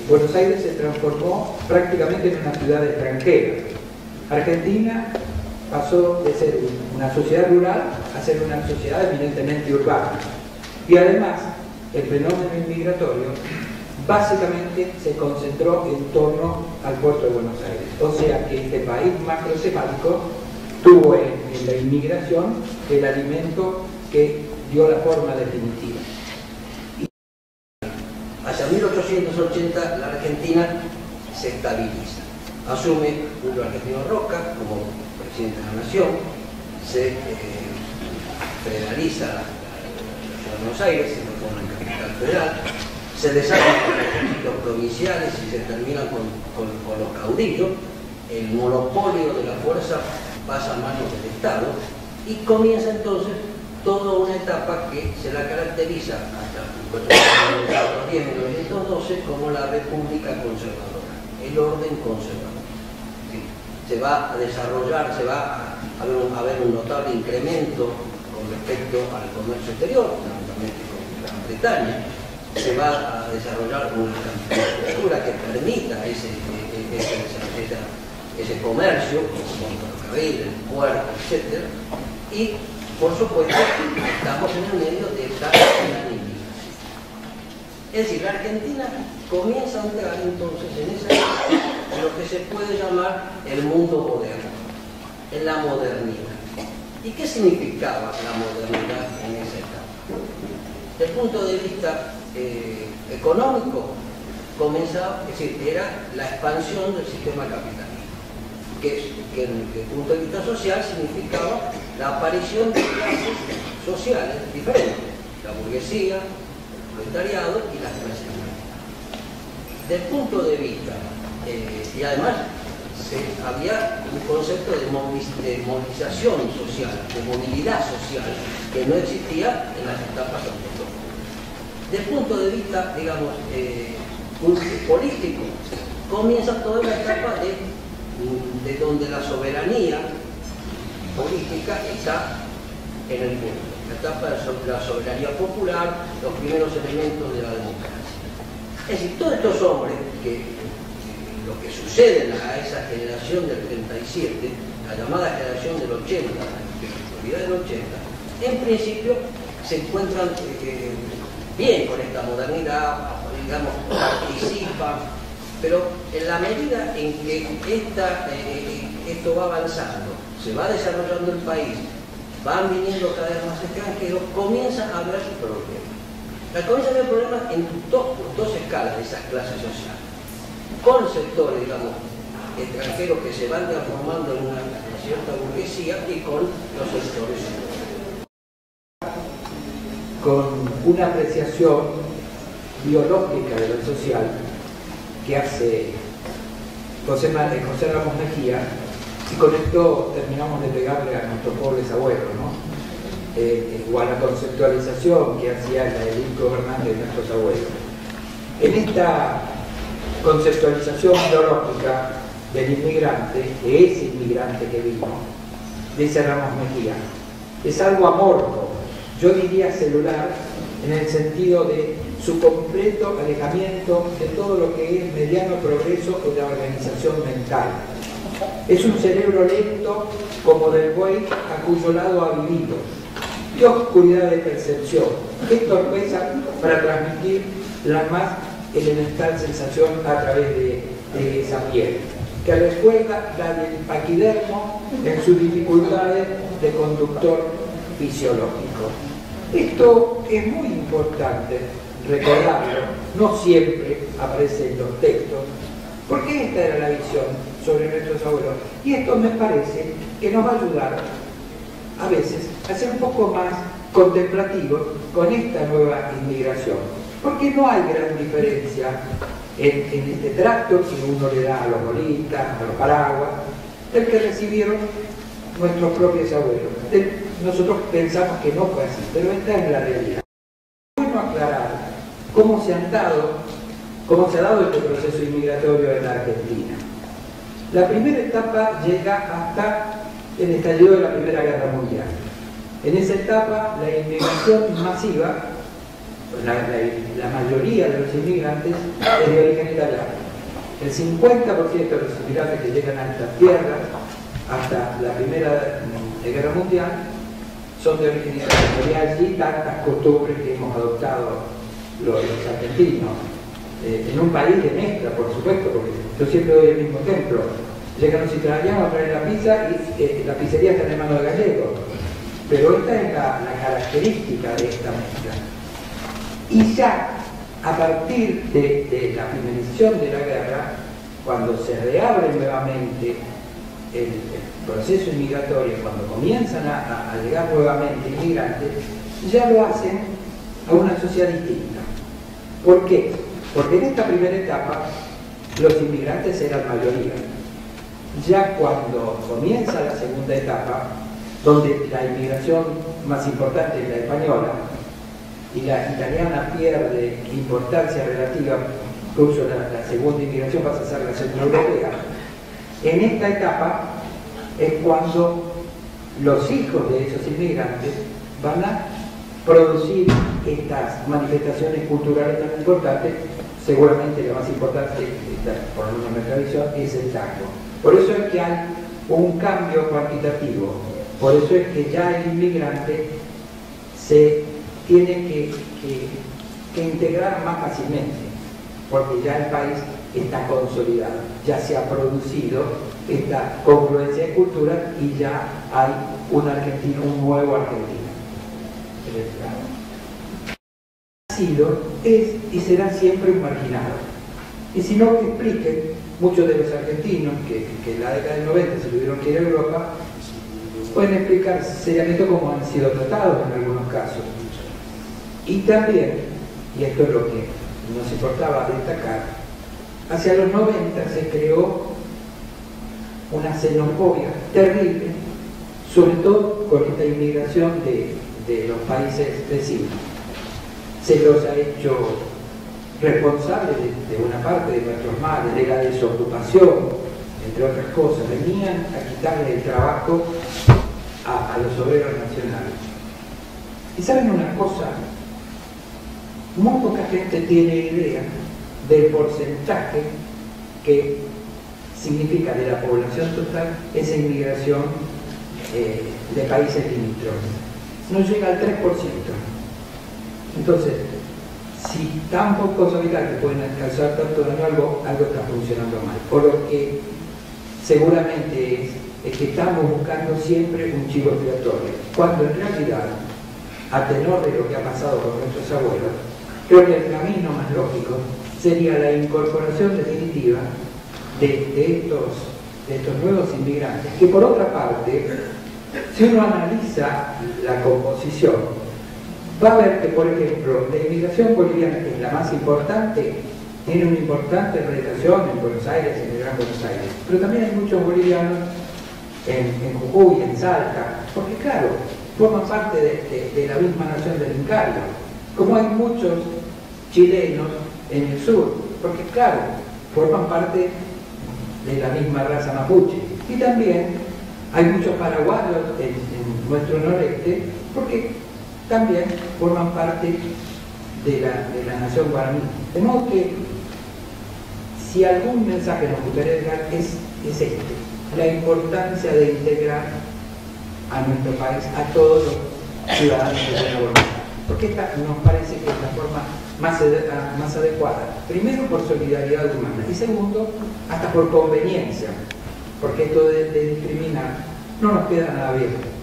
Buenos Aires se transformó prácticamente en una ciudad extranjera. Argentina pasó de ser una sociedad rural a ser una sociedad eminentemente urbana. Y además, el fenómeno inmigratorio básicamente se concentró en torno al puerto de Buenos Aires. O sea que este país macrocemático tuvo en la inmigración el alimento que dio la forma definitiva. Hacia 1880 la Argentina se estabiliza. Asume Julio Argentino Roca como presidente de la Nación, se federaliza la ciudad de Buenos Aires, se transforma en capital federal, se deshacen los ejércitos provinciales y se termina con los caudillos, el monopolio de la fuerza pasa a manos del Estado y comienza entonces toda una etapa que se la caracteriza hasta 1910-1912 como la República Conservadora, el orden conservador. ¿Sí? Se va a desarrollar, se va a haber un notable incremento con respecto al comercio exterior, fundamentalmente con Gran Bretaña. Se va a desarrollar una infraestructura que permita ese comercio, con ferrocarril, el puerto, etc. Y, por supuesto, estamos en el medio de esta inmigración. Es decir, la Argentina comienza a entrar entonces en lo que se puede llamar el mundo moderno, en la modernidad. ¿Y qué significaba la modernidad en esa etapa? Desde el punto de vista económico, comenzaba, es decir, era la expansión del sistema capitalista, que desde el punto de vista social significaba la aparición de clases sociales diferentes, la burguesía, el proletariado y las clases medias. Desde el punto de vista, y además había un concepto de movilización social, de movilidad social, que no existía en las etapas anteriores. Desde el punto de vista, digamos, político, comienza toda la etapa de donde la soberanía política está en el pueblo, la etapa de la soberanía popular, los primeros elementos de la democracia. Es decir, todos estos hombres lo que sucede a esa generación del 37, la llamada generación del 80, la actualidad del 80, en principio se encuentran bien con esta modernidad, digamos, participan, pero en la medida en que esto va avanzando, se va desarrollando el país, van viniendo cada vez más extranjeros, comienzan a haber problemas. Comienzan a haber problemas en dos escalas de esas clases sociales, con sectores, digamos, extranjeros que se van transformando en una cierta burguesía y con los sectores con una apreciación biológica de lo social que hace José Ramos Mejía, y con esto terminamos de pegarle a nuestros pobres abuelos, ¿no? O a la conceptualización que hacía la élite gobernante de nuestros abuelos. En esta conceptualización biológica del inmigrante, de ese inmigrante que vino, dice Ramos Mejía, es algo amorfo, yo diría celular, en el sentido de su completo alejamiento de todo lo que es mediano progreso en la organización mental. Es un cerebro lento como del buey a cuyo lado ha vivido. Qué oscuridad de percepción, qué torpeza para transmitir la más elemental sensación a través de esa piel, que recuerda la del paquidermo en sus dificultades de conductor fisiológico. Esto es muy importante recordarlo, no siempre aparece en los textos, porque esta era la visión sobre nuestros abuelos, y esto me parece que nos va a ayudar a veces a ser un poco más contemplativos con esta nueva inmigración, porque no hay gran diferencia en este trato que uno le da a los bolistas, a los paraguas, del que recibieron nuestros propios abuelos. Nosotros pensamos que no fue así, pero esta es la realidad. Es bueno aclarar cómo se ha dado este proceso inmigratorio en la Argentina. La primera etapa llega hasta el estallido de la Primera Guerra Mundial. En esa etapa, la inmigración masiva la mayoría de los inmigrantes es de origen italiano. El 50% de los inmigrantes que llegan a estas tierras hasta la Primera Guerra Mundial son de origen italiano. Y allí tantas costumbres que hemos adoptado los argentinos. En un país de mezcla, por supuesto, porque yo siempre doy el mismo ejemplo. Llegan los italianos a traer la pizza y la pizzería está en manos de gallegos. Pero esta es la característica de esta mezcla. Y ya a partir de la finalización de la guerra, cuando se reabre nuevamente el proceso inmigratorio, cuando comienzan a llegar nuevamente inmigrantes, ya lo hacen a una sociedad distinta. ¿Por qué? Porque en esta primera etapa los inmigrantes eran mayoría. Ya cuando comienza la segunda etapa, donde la inmigración más importante es la española y la italiana pierde importancia relativa, incluso la segunda inmigración pasa a ser la centroeuropea, en esta etapa es cuando los hijos de esos inmigrantes van a producir estas manifestaciones culturales tan importantes. Seguramente la más importante, por lo menos nuestra visión, es el tango. Por eso es que hay un cambio cuantitativo, por eso es que ya el inmigrante se tiene que integrar más fácilmente, porque ya el país está consolidado, ya se ha producido esta confluencia de culturas y ya hay un argentino, un nuevo argentino. Es y será siempre un marginado. Y si no, que expliquen muchos de los argentinos que en la década del 90 se tuvieron que ir a Europa, pueden explicar seriamente cómo han sido tratados en algunos casos. Y también, y esto es lo que nos importaba destacar, hacia los 90 se creó una xenofobia terrible, sobre todo con esta inmigración de los países vecinos. Se los ha hecho responsables de una parte de nuestros males, de la desocupación, entre otras cosas. Venían a quitarle el trabajo a los obreros nacionales. Y saben una cosa, muy poca gente tiene idea del porcentaje que significa de la población total esa inmigración de países limítrofes. No llega al 3%. Entonces, si tan pocos habitantes pueden alcanzar tanto daño, algo está funcionando mal. Por lo que seguramente es que estamos buscando siempre un chivo expiatorio, cuando en realidad, a tenor de lo que ha pasado con nuestros abuelos, creo que el camino más lógico sería la incorporación definitiva de estos nuevos inmigrantes, que por otra parte, si uno analiza la composición, va a ver que, por ejemplo, la inmigración boliviana, que es la más importante, tiene una importante radicación en Buenos Aires, en el Gran Buenos Aires, pero también hay muchos bolivianos en Jujuy, en Salta, porque claro, forman parte de la misma nación del Incario, como hay muchos chilenos en el sur, porque claro, forman parte de la misma raza mapuche, y también hay muchos paraguayos en nuestro noreste, porque también forman parte de la nación guaraní. De modo que, si algún mensaje nos gustaría dejar es este, la importancia de integrar a nuestro país, a todos los ciudadanos de buena voluntad, porque esta nos parece que es la forma más adecuada, primero por solidaridad humana y segundo, hasta por conveniencia, porque esto de discriminar no nos queda nada bien.